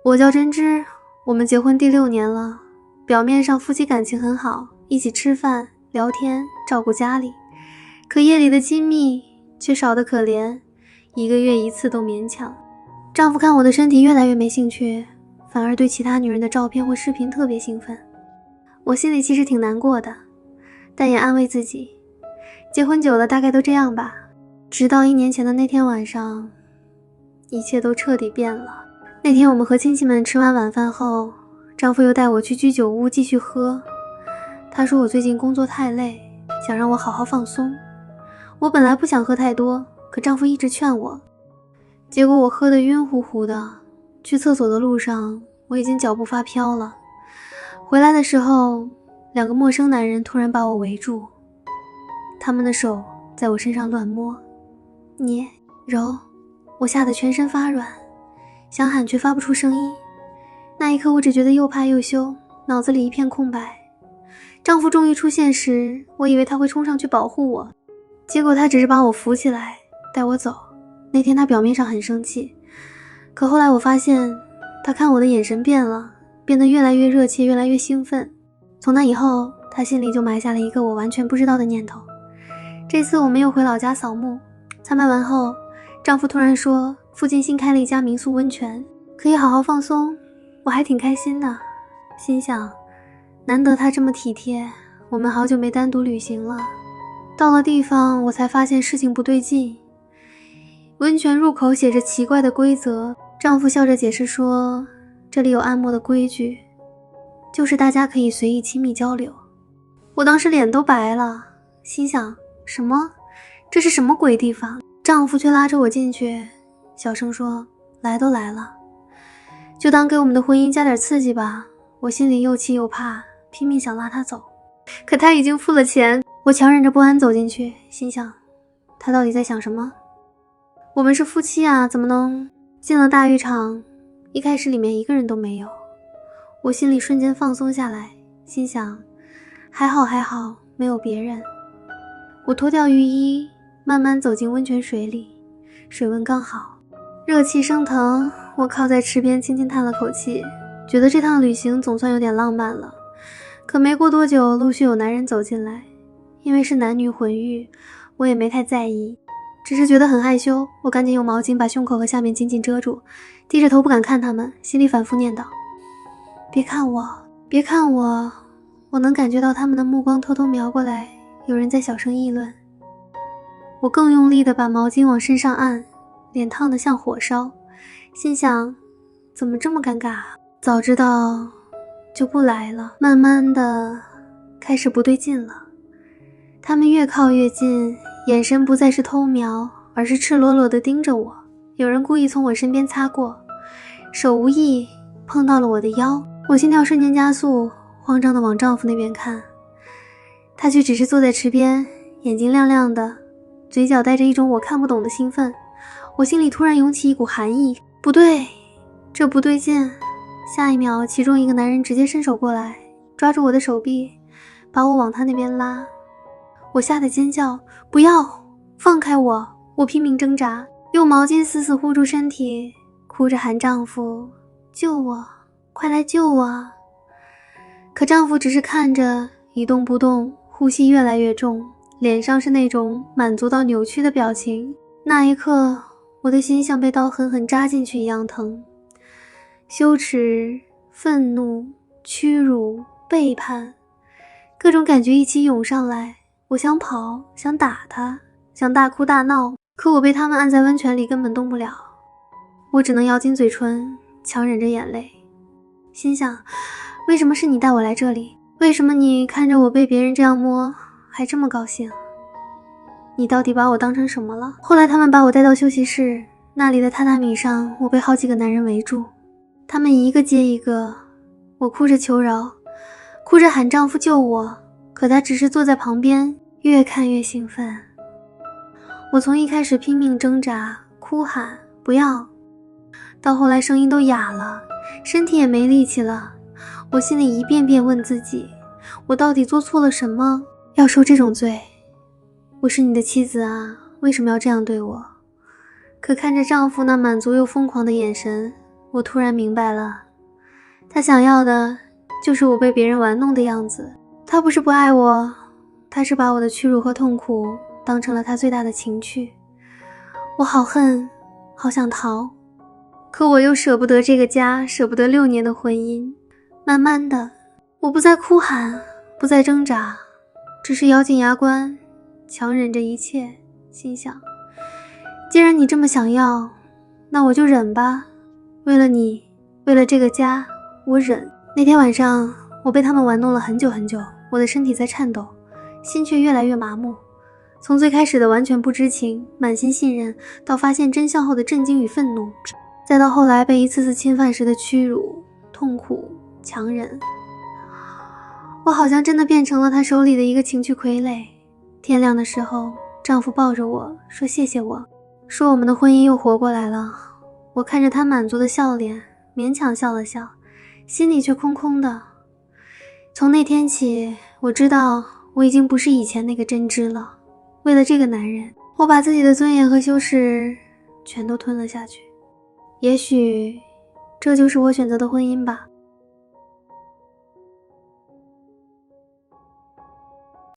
我叫针织，我们结婚第6年了，表面上夫妻感情很好，一起吃饭、聊天、照顾家里，可夜里的亲密却少得可怜，1个月1次都勉强。丈夫看我的身体越来越没兴趣，反而对其他女人的照片或视频特别兴奋。我心里其实挺难过的，但也安慰自己，结婚久了大概都这样吧。直到1年前的那天晚上，一切都彻底变了。那天我们和亲戚们吃完晚饭后，丈夫又带我去居酒屋继续喝。他说我最近工作太累，想让我好好放松。我本来不想喝太多，可丈夫一直劝我，结果我喝得晕乎乎的。去厕所的路上，我已经脚步发飘了。回来的时候，2个陌生男人突然把我围住，他们的手在我身上乱摸、捏、揉，我吓得全身发软，想喊却发不出声音。那一刻我只觉得又怕又羞，脑子里一片空白。丈夫终于出现时，我以为他会冲上去保护我，结果他只是把我扶起来带我走。那天他表面上很生气，可后来我发现他看我的眼神变了，变得越来越热切，越来越兴奋。从那以后，他心里就埋下了一个我完全不知道的念头。这次我们又回老家扫墓，参拜完后，丈夫突然说附近新开了一家民宿温泉，可以好好放松。我还挺开心的，心想难得他这么体贴，我们好久没单独旅行了。到了地方，我才发现事情不对劲。温泉入口写着奇怪的规则，丈夫笑着解释说，这里有按摩的规矩，就是大家可以随意亲密交流。我当时脸都白了，心想什么？这是什么鬼地方？丈夫却拉着我进去，小声说，来都来了，就当给我们的婚姻加点刺激吧。我心里又气又怕，拼命想拉他走，可他已经付了钱。我强忍着不安走进去，心想他到底在想什么？我们是夫妻啊，怎么能……进了大浴场，一开始里面一个人都没有，我心里瞬间放松下来，心想还好没有别人。我脱掉浴衣，慢慢走进温泉水里，水温刚好，热气升腾。我靠在池边轻轻叹了口气，觉得这趟旅行总算有点浪漫了。可没过多久，陆续有男人走进来，因为是男女混浴，我也没太在意，只是觉得很害羞。我赶紧用毛巾把胸口和下面紧紧遮住，低着头不敢看他们，心里反复念叨，别看我，别看我。我能感觉到他们的目光偷偷瞄过来，有人在小声议论。我更用力地把毛巾往身上按，脸烫得像火烧，心想怎么这么尴尬，早知道就不来了。慢慢的开始不对劲了，他们越靠越近，眼神不再是偷瞄，而是赤裸裸地盯着我。有人故意从我身边擦过，手无意碰到了我的腰，我心跳瞬间加速，慌张地往丈夫那边看，他却只是坐在池边，眼睛亮亮的，嘴角带着一种我看不懂的兴奋。我心里突然涌起一股寒意，不对，这不对劲。下一秒，其中一个男人直接伸手过来，抓住我的手臂，把我往他那边拉。我吓得尖叫，不要，放开我！我拼命挣扎，用毛巾死死护住身体，哭着喊丈夫，救我，快来救我！可丈夫只是看着，一动不动，呼吸越来越重，脸上是那种满足到扭曲的表情。那一刻，我的心像被刀狠狠扎进去一样疼，羞耻、愤怒、屈辱、背叛，各种感觉一起涌上来。我想跑，想打他，想大哭大闹，可我被他们按在温泉里，根本动不了。我只能咬紧嘴唇，强忍着眼泪，心想为什么是你带我来这里？为什么你看着我被别人这样摸还这么高兴？你到底把我当成什么了？后来他们把我带到休息室，那里的榻榻米上，我被好几个男人围住，他们一个接一个，我哭着求饶，哭着喊丈夫救我，可他只是坐在旁边，越看越兴奋。我从一开始拼命挣扎、哭喊不要，到后来声音都哑了，身体也没力气了。我心里一遍遍问自己，我到底做错了什么，要受这种罪？我是你的妻子啊，为什么要这样对我？可看着丈夫那满足又疯狂的眼神，我突然明白了，他想要的就是我被别人玩弄的样子。他不是不爱我，他是把我的屈辱和痛苦当成了他最大的情趣。我好恨，好想逃，可我又舍不得这个家，舍不得6年的婚姻。慢慢的，我不再哭喊，不再挣扎，只是咬紧牙关，强忍着一切，心想，既然你这么想要，那我就忍吧。为了你，为了这个家，我忍。那天晚上，我被他们玩弄了很久很久，我的身体在颤抖，心却越来越麻木。从最开始的完全不知情，满心信任，到发现真相后的震惊与愤怒，再到后来被一次次侵犯时的屈辱、痛苦、强忍。我好像真的变成了他手里的一个情趣傀儡。天亮的时候，丈夫抱着我说谢谢我，说我们的婚姻又活过来了。我看着他满足的笑脸，勉强笑了笑，心里却空空的。从那天起，我知道我已经不是以前那个真知了。为了这个男人，我把自己的尊严和羞耻全都吞了下去。也许这就是我选择的婚姻吧。